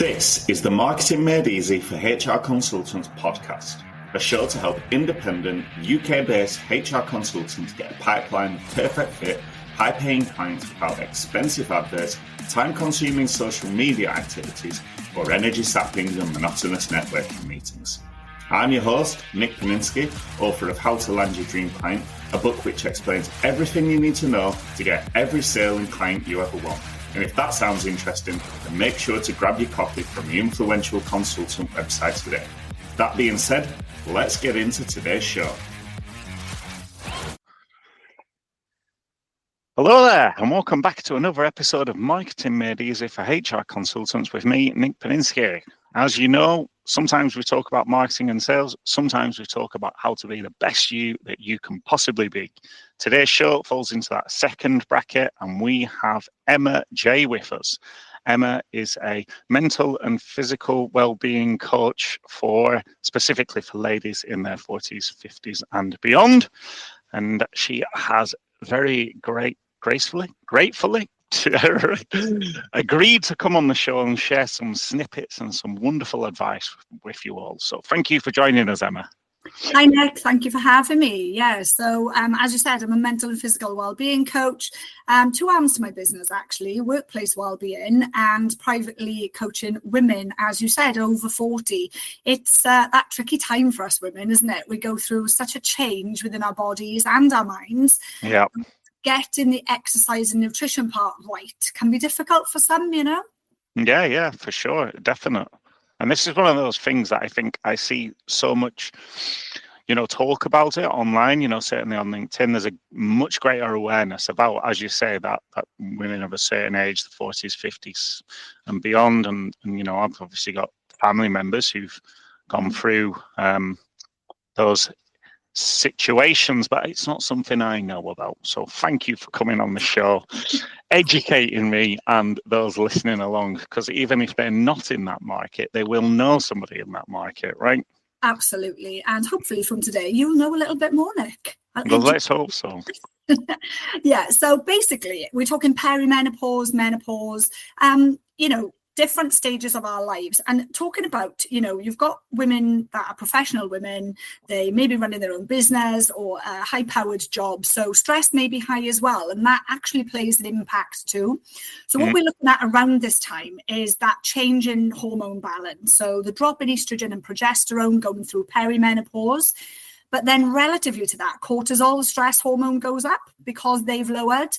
This is the Marketing Made Easy for HR Consultants podcast, a show to help independent UK-based HR consultants get a pipeline of perfect fit, high-paying clients without expensive adverts, time-consuming social media activities, or energy-sapping and monotonous networking meetings. I'm your host, Nick Paninsky, author of How to Land Your Dream Client, a book which explains everything you need to know to get every sale and client you ever want. And if that sounds interesting, then make sure to grab your copy from the influential consultant website today. That being said, let's get into today's show. Hello there, and welcome back to another episode of Marketing Made Easy for HR Consultants with me, Nick Paninsky. As you know, sometimes we talk about marketing and sales, sometimes we talk about how to be the best you that you can possibly be. Today's show falls into that second bracket, and we have Emma J with us. Emma is a mental and physical well-being coach specifically for ladies in their 40s, 50s and beyond. And she has very gratefully agreed to come on the show and share some snippets and some wonderful advice with you all. So thank you for joining us, Emma. Hi, Nick. Thank you for having me. Yeah, so as you said, I'm a mental and physical wellbeing coach. Two arms to my business, actually, workplace wellbeing and privately coaching women, as you said, over 40. It's that tricky time for us women, isn't it? We go through such a change within our bodies and our minds. Yeah. Getting the exercise and nutrition part right can be difficult for some, you know? Yeah, for sure. Definitely. And this is one of those things that I think I see so much, talk about it online, certainly on LinkedIn. There's a much greater awareness about, as you say, that women of a certain age, the 40s, 50s and beyond. And I've obviously got family members who've gone through those situations, but it's not something I know about. So thank you for coming on the show, educating me and those listening along, because even if they're not in that market, they will know somebody in that market, right? Absolutely. And hopefully from today, you'll know a little bit more, Nick. Well, let's hope so. Yeah. So basically, we're talking perimenopause, menopause, different stages of our lives. And talking about, you've got women that are professional women, they may be running their own business or a high-powered job. So stress may be high as well. And that actually plays an impact too. So what we're looking at around this time is that change in hormone balance. So the drop in estrogen and progesterone going through perimenopause. But then relatively to that, cortisol, the stress hormone, goes up because they've lowered.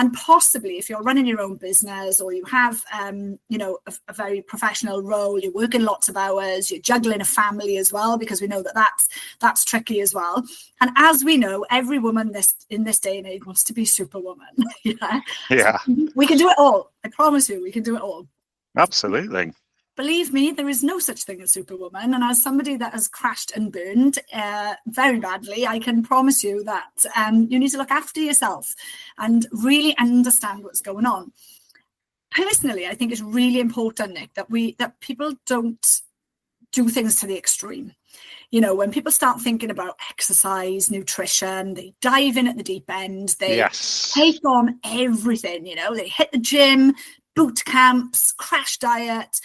And possibly if you're running your own business or you have, a very professional role, you're working lots of hours, you're juggling a family as well, because we know that's tricky as well. And as we know, every woman in this day and age wants to be superwoman. Yeah. We can do it all. I promise you, we can do it all. Absolutely. Believe me, there is no such thing as superwoman. And as somebody that has crashed and burned very badly, I can promise you that you need to look after yourself and really understand what's going on. Personally, I think it's really important, Nick, that people don't do things to the extreme. When people start thinking about exercise, nutrition, they dive in at the deep end. They take on everything, they hit the gym, boot camps, crash diet.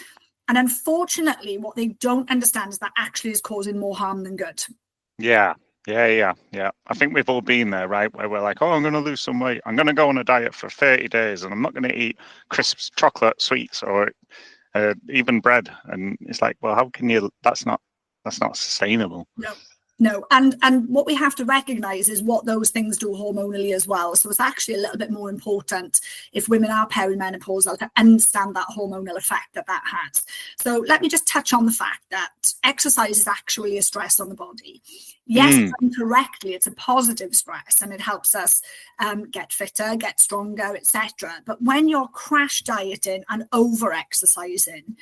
And unfortunately, what they don't understand is that actually is causing more harm than good. Yeah. I think we've all been there, right? Where we're like, I'm going to lose some weight. I'm going to go on a diet for 30 days and I'm not going to eat crisps, chocolate, sweets, or even bread. And it's like, well, how can you? That's not sustainable. No. And what we have to recognize is what those things do hormonally as well. So it's actually a little bit more important if women are perimenopausal to understand that hormonal effect that has. So let me just touch on the fact that exercise is actually a stress on the body. Yes, done correctly, it's a positive stress and it helps us get fitter, get stronger, etc. But when you're crash dieting and over exercising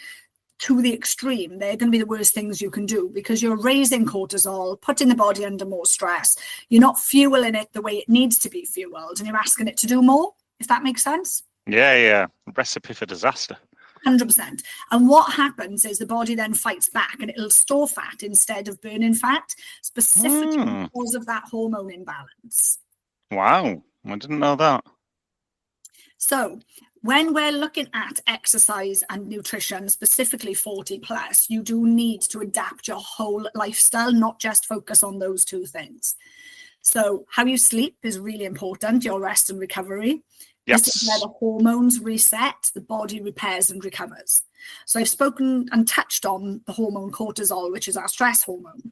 to the extreme, they're going to be the worst things you can do, because you're raising cortisol, putting the body under more stress. You're not fueling it the way it needs to be fueled, and you're asking it to do more, if that makes sense. Yeah. Recipe for disaster. 100%. And what happens is the body then fights back and it'll store fat instead of burning fat, specifically because of that hormone imbalance. Wow, I didn't know that. So when we're looking at exercise and nutrition, specifically 40 plus, you do need to adapt your whole lifestyle, not just focus on those two things. So how you sleep is really important, your rest and recovery. Yes. This is where the hormones reset, the body repairs and recovers. So I've spoken and touched on the hormone cortisol, which is our stress hormone.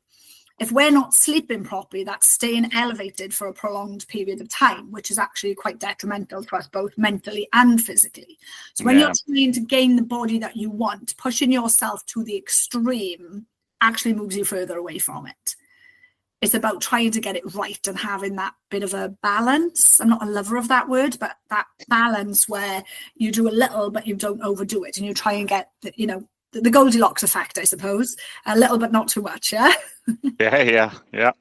If we're not sleeping properly, that's staying elevated for a prolonged period of time, which is actually quite detrimental to us both mentally and physically. So when you're trying to gain the body that you want, pushing yourself to the extreme actually moves you further away from it. It's about trying to get it right and having that bit of a balance. I'm not a lover of that word, but that balance where you do a little, but you don't overdo it. And you try and get, the Goldilocks effect, I suppose. A little, but not too much, yeah? Yeah.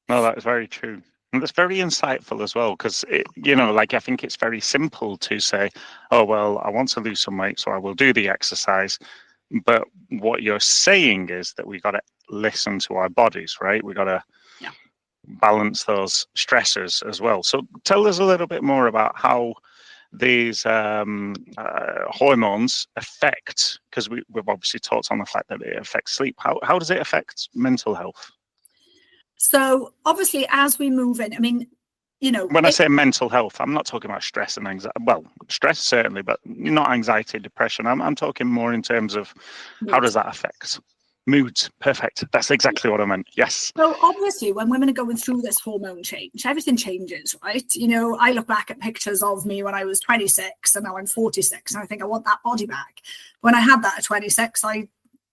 No, that is very true. And that's very insightful as well, because, I think it's very simple to say, oh, well, I want to lose some weight, so I will do the exercise. But what you're saying is that we got to listen to our bodies, right? We got to balance those stressors as well. So tell us a little bit more about how these hormones affect, because we've obviously talked on the fact that it affects sleep. How does it affect mental health? So obviously, as we move in, when I say mental health, I'm not talking about stress and anxiety. Well, stress certainly, but not anxiety, depression. I'm talking more in terms of how does that affect moods. Perfect. That's exactly what I meant. Yes. So obviously, when women are going through this hormone change, everything changes, right? I look back at pictures of me when I was 26 and now I'm 46 and I think I want that body back. When I had that at 26, I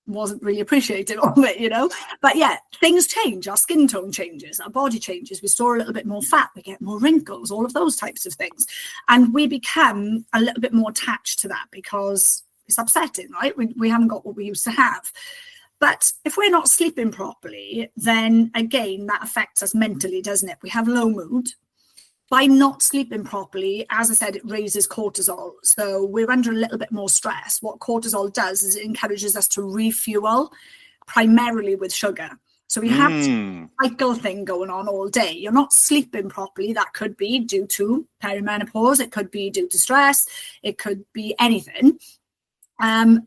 wasn't really appreciative of it, But yeah, things change. Our skin tone changes, our body changes. We store a little bit more fat, we get more wrinkles, all of those types of things. And we become a little bit more attached to that because it's upsetting, right? We haven't got what we used to have. But if we're not sleeping properly, then again, that affects us mentally, doesn't it? We have low mood. By not sleeping properly, as I said, it raises cortisol. So we're under a little bit more stress. What cortisol does is it encourages us to refuel primarily with sugar. So we have this cycle thing going on all day. You're not sleeping properly. That could be due to perimenopause. It could be due to stress. It could be anything. And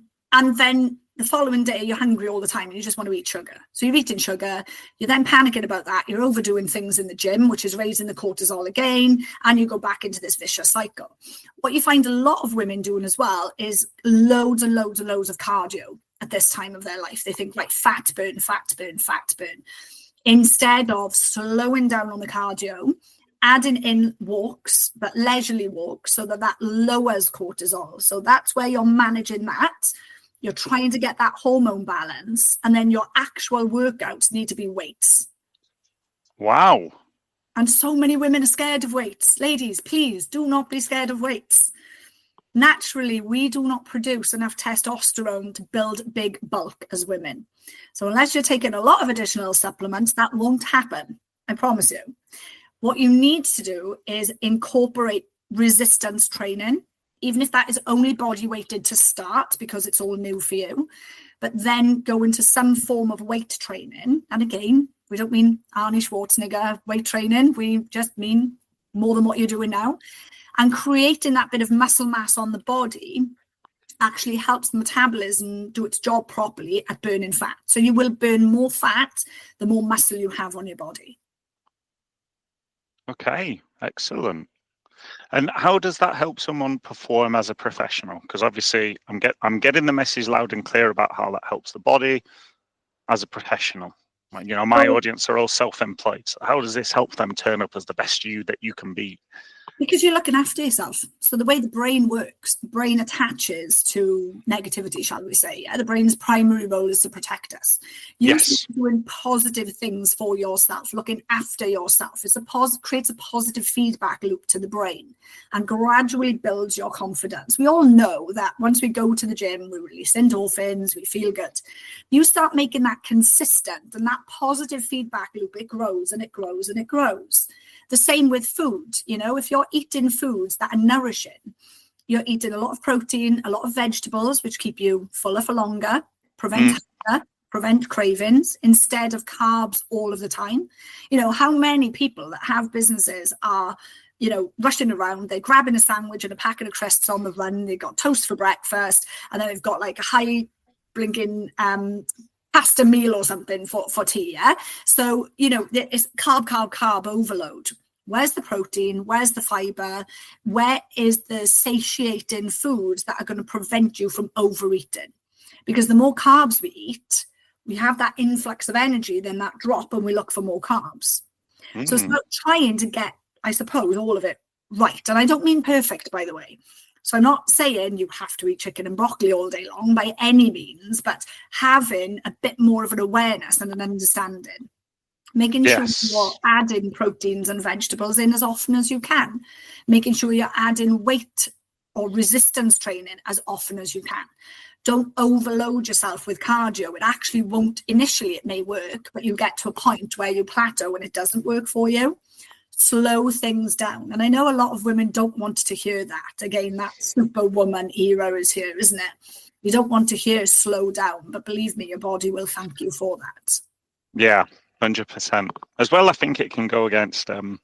then the following day, you're hungry all the time and you just want to eat sugar. So you're eating sugar, you're then panicking about that. You're overdoing things in the gym, which is raising the cortisol again, and you go back into this vicious cycle. What you find a lot of women doing as well is loads and loads and loads of cardio at this time of their life. They think like fat burn. Instead of slowing down on the cardio, adding in walks, but leisurely walks, so that lowers cortisol. So that's where you're managing that. You're trying to get that hormone balance, and then your actual workouts need to be weights. Wow. And so many women are scared of weights. Ladies, please do not be scared of weights. Naturally, we do not produce enough testosterone to build big bulk as women. So unless you're taking a lot of additional supplements, that won't happen. I promise you. What you need to do is incorporate resistance training, even if that is only body weighted to start because it's all new for you, but then go into some form of weight training. And again, we don't mean Arnie Schwarzenegger weight training. We just mean more than what you're doing now. And creating that bit of muscle mass on the body actually helps the metabolism do its job properly at burning fat. So you will burn more fat the more muscle you have on your body. Okay, excellent. And how does that help someone perform as a professional? Because obviously I'm getting the message loud and clear about how that helps the body as a professional. My audience are all self-employed. So how does this help them turn up as the best you that you can be? Because you're looking after yourself. So the way the brain works, the brain attaches to negativity, shall we say. Yeah? The brain's primary role is to protect us. You're doing positive things for yourself, looking after yourself. Creates a positive feedback loop to the brain and gradually builds your confidence. We all know that once we go to the gym, we release endorphins, we feel good. You start making that consistent, and that positive feedback loop, it grows and it grows and it grows. The same with food. If you're eating foods that are nourishing, you're eating a lot of protein, a lot of vegetables, which keep you fuller for longer, prevent hunger, prevent cravings, instead of carbs all of the time. How many people that have businesses are rushing around. They're grabbing a sandwich and a packet of crisps on the run. They've got toast for breakfast, and then they've got like a high blinking pasta meal or something for tea. Yeah. So, it's carb overload. Where's the protein? Where's the fiber? Where is the satiating foods that are going to prevent you from overeating? Because the more carbs we eat, we have that influx of energy, then that drop, and we look for more carbs. So it's about trying to get, I suppose, all of it right. And I don't mean perfect, by the way. So I'm not saying you have to eat chicken and broccoli all day long by any means, but having a bit more of an awareness and an understanding. Making sure you're adding proteins and vegetables in as often as you can. Making sure you're adding weight or resistance training as often as you can. Don't overload yourself with cardio. It actually won't. Initially, it may work, but you get to a point where you plateau and it doesn't work for you. Slow things down. And I know a lot of women don't want to hear that. Again, that superwoman era is here, isn't it? You don't want to hear slow down, but believe me, your body will thank you for that. Yeah. 100%. As well, I think it can go against our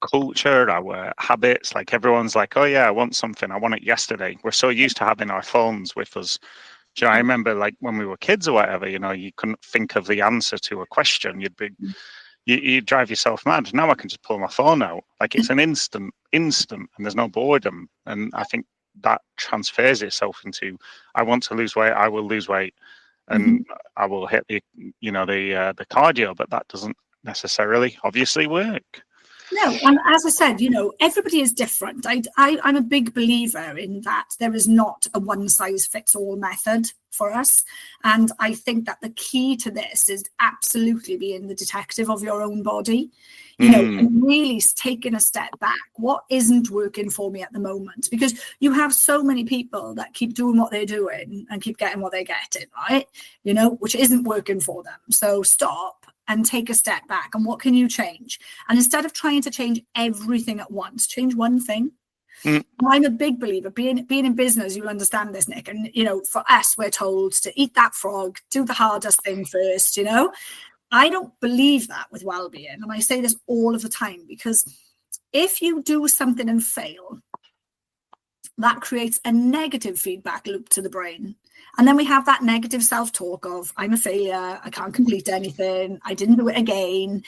culture, our habits. Like everyone's like, oh yeah, I want something, I want it yesterday. We're so used to having our phones with us. I remember like when we were kids or whatever, you couldn't think of the answer to a question. You'd drive yourself mad. Now I can just pull my phone out. Like it's an instant, and there's no boredom. And I think that transfers itself into, I want to lose weight, I will lose weight. And I will hit the cardio, but that doesn't necessarily obviously work. No, and as I said, everybody is different. I'm a big believer in that there is not a one-size-fits-all method for us. And I think that the key to this is absolutely being the detective of your own body, and really taking a step back. What isn't working for me at the moment? Because you have so many people that keep doing what they're doing and keep getting what they're getting, right? Which isn't working for them. So stop and take a step back. And what can you change? And instead of trying to change everything at once, change one thing. I'm a big believer, being in business, you'll understand this, Nick. And, for us, we're told to eat that frog, do the hardest thing first, I don't believe that with wellbeing. And I say this all of the time, because if you do something and fail, that creates a negative feedback loop to the brain. And then we have that negative self-talk of, I'm a failure, I can't complete anything, I didn't do it again.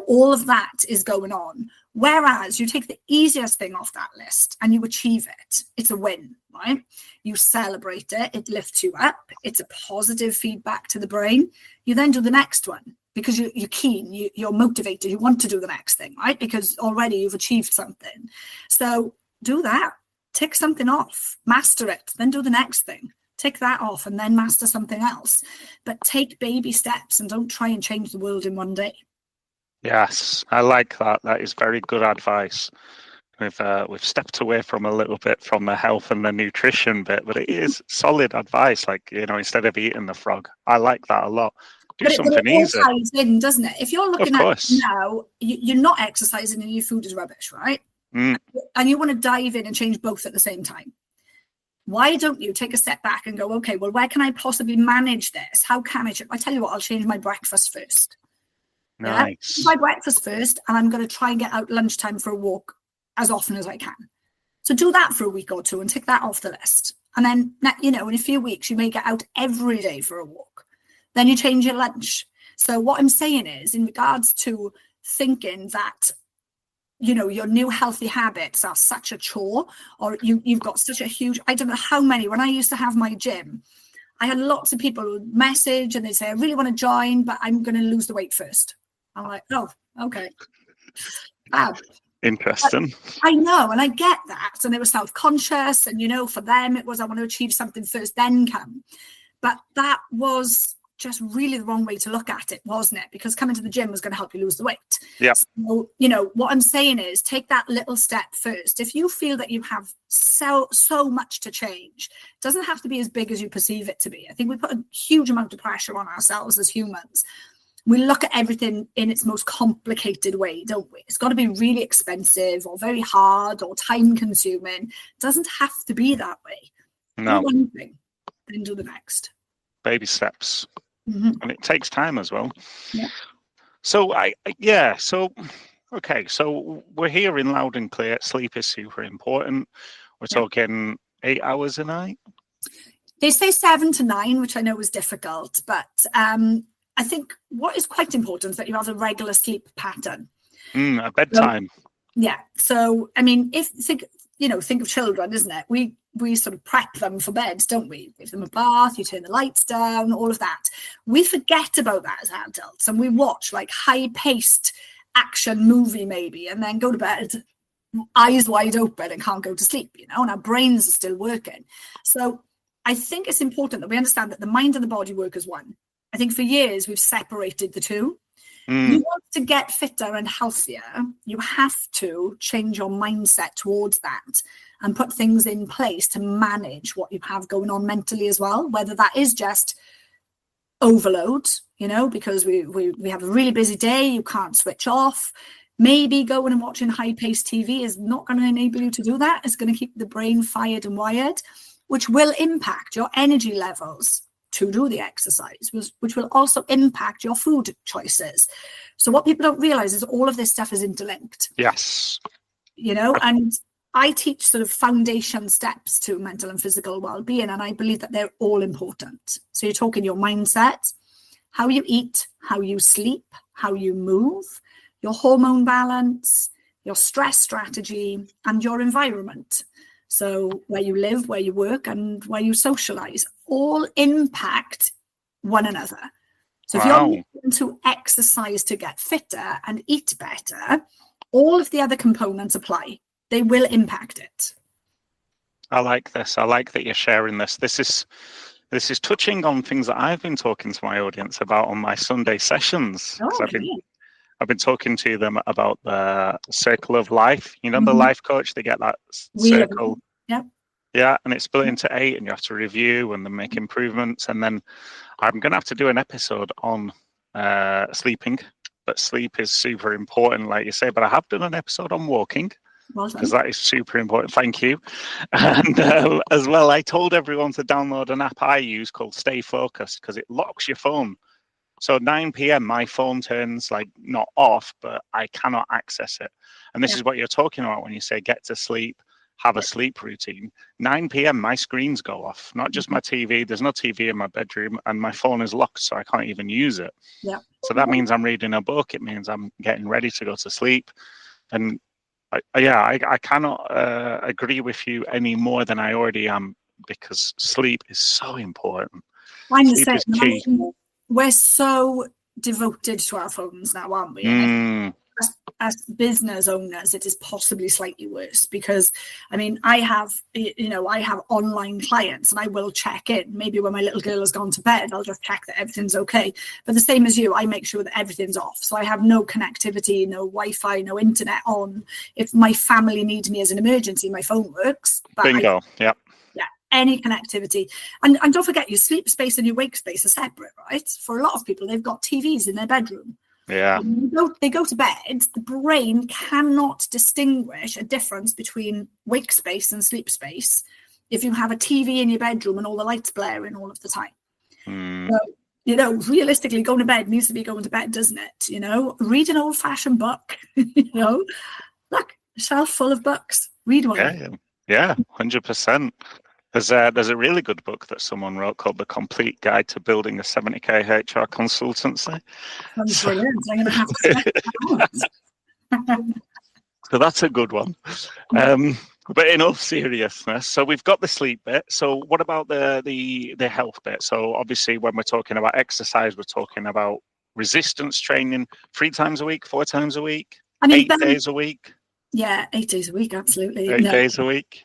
All of that is going on. Whereas you take the easiest thing off that list and you achieve it. It's a win, right? You celebrate it, it lifts you up, it's a positive feedback to the brain. You then do the next one because you're keen, you're motivated, you want to do the next thing, right? Because already you've achieved something. So do that, tick something off, master it, then do the next thing. Tick that off and then master something else. But take baby steps and don't try and change the world in one day. Yes, I like that. That is very good advice. We've stepped away from a little bit from the health and the nutrition bit, but it is solid advice. Like, instead of eating the frog, I like that a lot. Do something easy. It all ties in, doesn't it? If you're looking at now, you're not exercising and your food is rubbish, right? And you want to dive in and change both at the same time. Why don't you take a step back and go, okay, well, where can I possibly manage this? How can I tell you what, I'll change my breakfast first. Nice. My breakfast first, and I'm going to try and get out lunchtime for a walk as often as I can. So do that for a week or two and tick that off the list. And then, in a few weeks, you may get out every day for a walk. Then you change your lunch. So what I'm saying is, in regards to thinking that, your new healthy habits are such a chore, or you've got such a huge, I don't know how many, when I used to have my gym, I had lots of people who would message and they'd say, I really want to join, but I'm going to lose the weight first. I'm like, oh, okay. Interesting. But I know, and I get that. And they were self-conscious, and, for them, it was, I want to achieve something first, then come. But that was just really the wrong way to look at it, wasn't it? Because coming to the gym was going to help you lose the weight. Yeah. So, what I'm saying is take that little step first. If you feel that you have so much to change, it doesn't have to be as big as you perceive it to be. I think we put a huge amount of pressure on ourselves as humans. We look at everything in its most complicated way, don't we? It's got to be really expensive or very hard or time consuming. It doesn't have to be that way. No. Do one thing, then do the next. Baby steps. And it takes time as well. Yeah. So Okay, so we're hearing loud and clear. Sleep is super important. We're talking 8 hours a night. They say 7 to 9, which I know is difficult, but I think what is quite important is that you have a regular sleep pattern. A bedtime. So I mean, think of children, isn't it? We sort of prep them for bed, don't we? Give them a bath, you turn the lights down, all of that. We forget about that as adults, and we watch like high-paced action movie maybe, and then go to bed eyes wide open and can't go to sleep, and our brains are still working. So I think it's important that we understand that the mind and the body work as one. I think for years we've separated the two. You want to get fitter and healthier, you have to change your mindset towards that and put things in place to manage what you have going on mentally as well, whether that is just overload, because we have a really busy day, you can't switch off. Maybe going and watching high-paced TV is not going to enable you to do that. It's going to keep the brain fired and wired, which will impact your energy levels to do the exercise, which will also impact your food choices. So what people don't realize is all of this stuff is interlinked. Yes. And I teach sort of foundation steps to mental and physical well-being, and I believe that they're all important. So you're talking your mindset, how you eat, how you sleep, how you move, your hormone balance, your stress strategy, and your environment. So where you live, where you work, and where you socialize, all impact one another. So if you're looking to exercise to get fitter and eat better, all of the other components apply. They will impact it. I like this. I like that you're sharing this. This is touching on things that I've been talking to my audience about on my Sunday sessions. I've been talking to them about the circle of life. The life coach, they get that circle. Yeah, and it's split into 8, and you have to review and then make improvements. And then I'm going to have to do an episode on sleeping, but sleep is super important, like you say. But I have done an episode on walking, because that is super important. Thank you. And as well, I told everyone to download an app I use called Stay Focused, because it locks your phone. So 9 p.m, my phone turns not off, but I cannot access it. And this is what you're talking about when you say get to sleep, have a sleep routine. 9 p.m, my screens go off, not just my TV. There's no TV in my bedroom, and my phone is locked, so I can't even use it. So that means I'm reading a book. It means I'm getting ready to go to sleep. And I cannot agree with you any more than I already am, because sleep is so important. I'm the same. We're so devoted to our phones now, aren't we? And as business owners, it is possibly slightly worse, because I have online clients, and I will check in. Maybe when my little girl has gone to bed, I'll just check that everything's okay. But the same as you, I make sure that everything's off. So I have no connectivity, no Wi-Fi, no internet on. If my family needs me as an emergency, my phone works. Bingo. Any connectivity. And don't forget, your sleep space and your wake space are separate, right? For a lot of people, they've got TVs in their bedroom. When they go to bed, the brain cannot distinguish a difference between wake space and sleep space if you have a TV in your bedroom and all the lights blaring all of the time. So, realistically, going to bed needs to be going to bed, doesn't it? Read an old-fashioned book. Look, a shelf full of books. Read one. Yeah, 100%. There's a really good book that someone wrote called The Complete Guide to Building a 70k HR Consultancy. Sounds brilliant. I'm going to have to check that out. So that's a good one. But in all seriousness, so we've got the sleep bit. So what about the health bit? So obviously, when we're talking about exercise, we're talking about resistance training 3 times a week, 4 times a week, 8 days a week. Yeah, 8 days a week, absolutely. 8 days a week.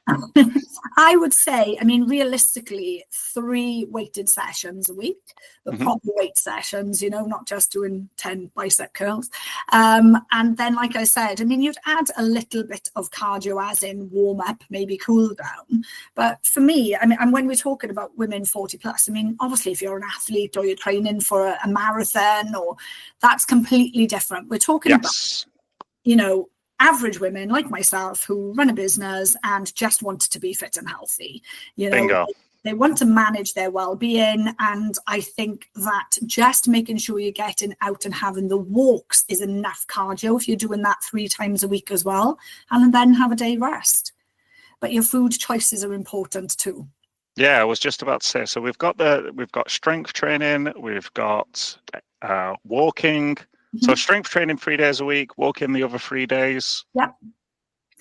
I would say, realistically, 3 weighted sessions a week, but proper weight sessions, not just doing 10 bicep curls. And then, like I said, you'd add a little bit of cardio, as in warm up, maybe cool down. But for me, and when we're talking about women 40 plus, obviously, if you're an athlete or you're training for a marathon, or that's completely different. We're talking about, average women like myself who run a business and just want to be fit and healthy. Bingo. They want to manage their well-being, and I think that just making sure you're getting out and having the walks is enough cardio if you're doing that 3 times a week as well, and then have a day rest. But your food choices are important too. Yeah, I was just about to say. So we've got strength training, we've got walking. So strength training 3 days a week, walking the other 3 days. Yep.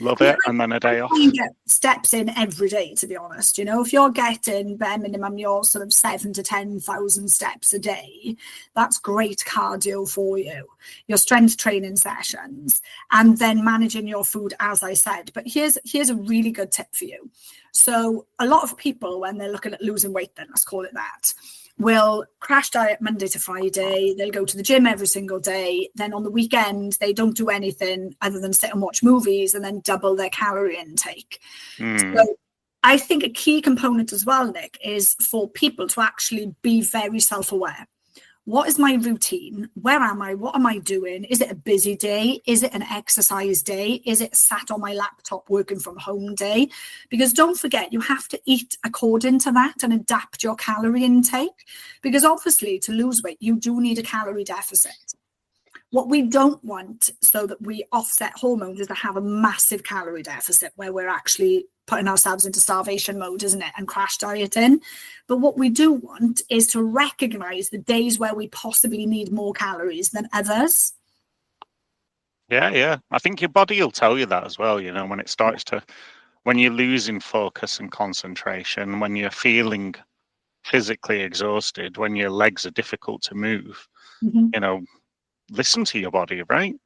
Love it, and then a day off. You get steps in every day, to be honest. You know, if you're getting bare minimum, you're sort of 7,000 to 10,000 steps a day. That's great cardio for you. Your strength training sessions, and then managing your food, as I said. But here's a really good tip for you. So a lot of people, when they're looking at losing weight, then let's call it that, will crash diet Monday to Friday. They'll go to the gym every single day. Then on the weekend, they don't do anything other than sit and watch movies and then double their calorie intake. So I think a key component as well, Nick, is for people to actually be very self-aware. What is my routine? Where am I? What am I doing? Is it a busy day? Is it an exercise day? Is it sat on my laptop working from home day? Because don't forget, you have to eat according to that and adapt your calorie intake. Because obviously, to lose weight, you do need a calorie deficit. What we don't want, so that we offset hormones, is to have a massive calorie deficit where we're actually putting ourselves into starvation mode, isn't it, and crash dieting. But what we do want is to recognize the days where we possibly need more calories than others. Yeah. I think your body will tell you that as well, you know, when it starts to, when you're losing focus and concentration, when you're feeling physically exhausted, when your legs are difficult to move, you know, listen to your body, right?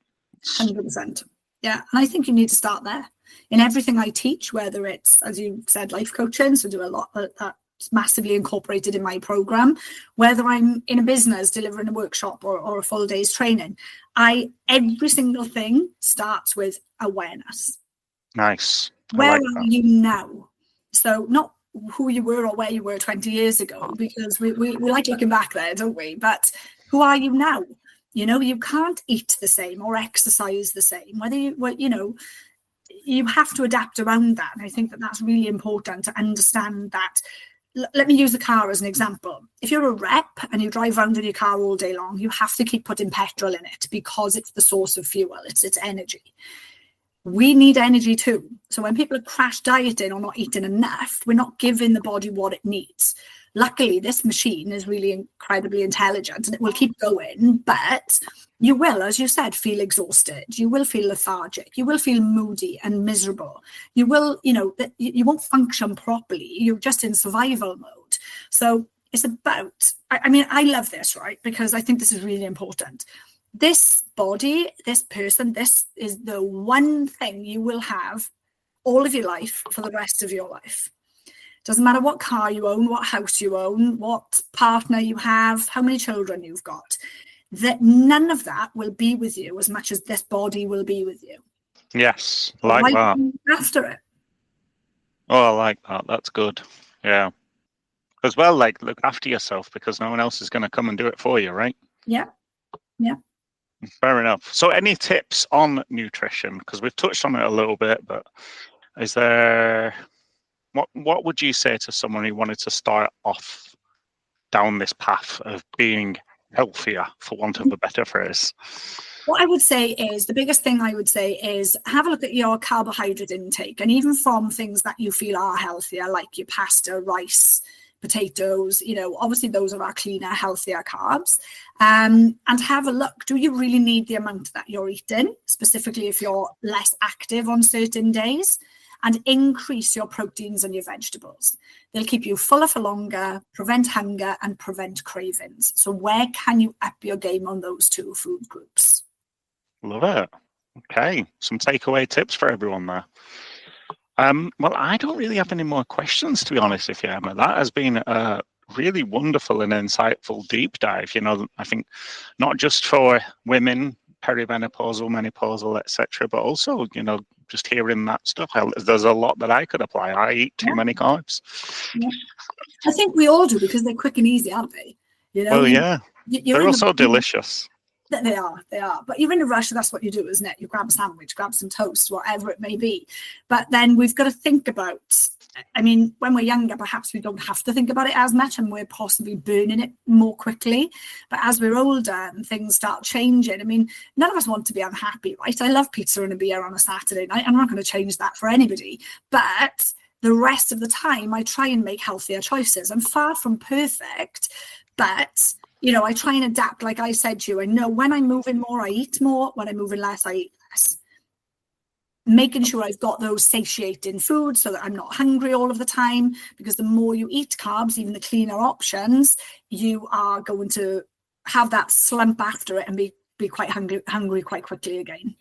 100%. Yeah. And I think you need to start there. In everything I teach, whether it's, as you said, life coaching, so do a lot that's massively incorporated in my program, whether I'm in a business delivering a workshop or a full day's training, every single thing starts with awareness. Nice. Where are you now? So not who you were or where you were 20 years ago, because we like looking back there, don't we? But who are you now? You know, you can't eat the same or exercise the same, you have to adapt around that. And I think that that's really important to understand that. Let me use the car as an example. If you're a rep and you drive around in your car all day long, you have to keep putting petrol in it because it's the source of fuel. It's energy. We need energy too. So when people are crash dieting or not eating enough, we're not giving the body what it needs. Luckily, this machine is really incredibly intelligent and it will keep going, but you will, as you said, feel exhausted. You will feel lethargic. You will feel moody and miserable. You will, you won't function properly. You're just in survival mode. So it's about, I love this, right? Because I think this is really important. This body, this person, this is the one thing you will have all of your life for the rest of your life. Doesn't matter what car you own, what house you own, what partner you have, how many children you've got. That none of that will be with you as much as this body will be with you. Yes, like that. After it. Oh, I like that. That's good. Yeah. As well, like, look after yourself because no one else is going to come and do it for you, right? Yeah. Fair enough. So any tips on nutrition? Because we've touched on it a little bit, but is there... What would you say to someone who wanted to start off down this path of being healthier, for want of a better phrase? What I would say is, the biggest thing I would say is have a look at your carbohydrate intake, and even from things that you feel are healthier, like your pasta, rice, potatoes, obviously those are our cleaner, healthier carbs. And have a look, do you really need the amount that you're eating, specifically if you're less active on certain days? And increase your proteins and your vegetables. They'll keep you fuller for longer, prevent hunger, and prevent cravings. So where can you up your game on those 2 food groups? Love it. Okay, some takeaway tips for everyone there. Well, I don't really have any more questions, to be honest with you, Emma. That has been a really wonderful and insightful deep dive. I think not just for women, perimenopausal, menopausal, etc., but also, just hearing that stuff, there's a lot that I could apply. I eat too many carbs. Yeah. I think we all do because they're quick and easy, aren't they? Well, yeah. They're also delicious. They are. But you're in a rush, that's what you do, isn't it? You grab a sandwich, grab some toast, whatever it may be. But then we've got to think about, I mean, when we're younger, perhaps we don't have to think about it as much and we're possibly burning it more quickly. But as we're older and things start changing, I mean, none of us want to be unhappy, right? I love pizza and a beer on a Saturday night. I'm not going to change that for anybody. But the rest of the time, I try and make healthier choices. I'm far from perfect, but you know, I try and adapt. Like I said to you, I know when I'm moving more, I eat more. When I'm moving less, I eat less. Making sure I've got those satiating foods so that I'm not hungry all of the time, because the more you eat carbs, even the cleaner options, you are going to have that slump after it and be quite hungry quite quickly again.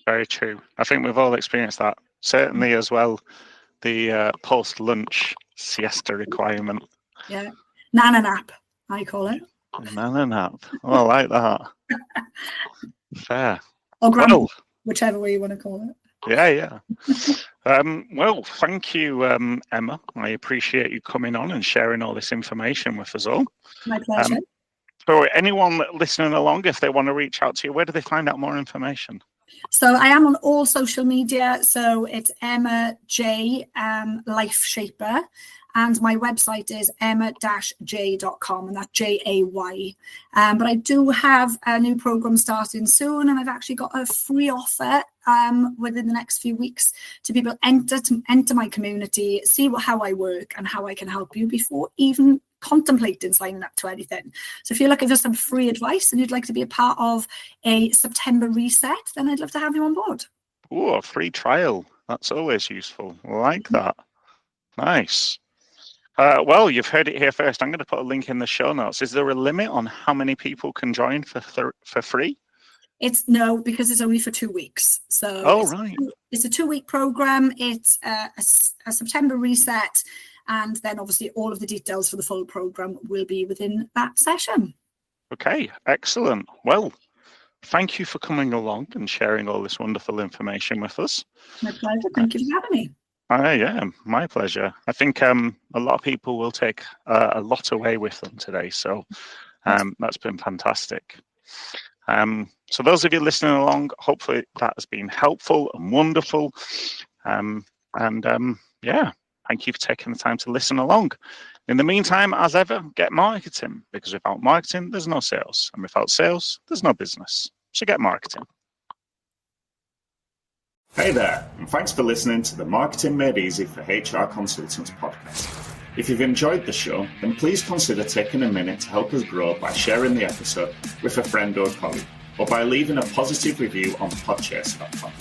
Very true. I think we've all experienced that. Certainly as well, the post-lunch siesta requirement. Yeah. Nana nap, I call it. Nana nap. Oh, I like that. Fair. Or grandma, whichever way you want to call it. Yeah. Well, thank you, Emma. I appreciate you coming on and sharing all this information with us all. My pleasure. For anyone listening along, if they want to reach out to you, where do they find out more information? So I am on all social media. So it's Emma J Life Shaper. And my website is emma-j.com, and that's Jay. But I do have a new program starting soon, and I've actually got a free offer within the next few weeks to people to enter my community, see how I work and how I can help you before even contemplating signing up to anything. So if you're looking for some free advice and you'd like to be a part of a September reset, then I'd love to have you on board. Oh, a free trial. That's always useful. I like that. Nice. Well, you've heard it here first. I'm going to put a link in the show notes. Is there a limit on how many people can join for free? No, because it's only for 2 weeks. So it's a 2-week program. It's a September reset. And then obviously all of the details for the full program will be within that session. Okay, excellent. Well, thank you for coming along and sharing all this wonderful information with us. My pleasure. Thank you for having me. Yeah, my pleasure. I think a lot of people will take a lot away with them today. So that's been fantastic. So those of you listening along, hopefully that has been helpful and wonderful. Thank you for taking the time to listen along. In the meantime, as ever, get marketing, because without marketing, there's no sales. And without sales, there's no business. So get marketing. Hey there, and thanks for listening to the Marketing Made Easy for HR Consultants podcast. If you've enjoyed the show, then please consider taking a minute to help us grow by sharing the episode with a friend or colleague, or by leaving a positive review on podchaser.com.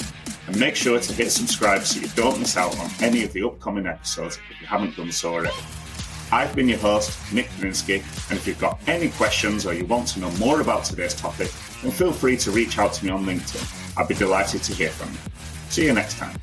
And make sure to hit subscribe so you don't miss out on any of the upcoming episodes if you haven't done so already. I've been your host, Nick Krinsky, and if you've got any questions or you want to know more about today's topic, then feel free to reach out to me on LinkedIn. I'd be delighted to hear from you. See you next time.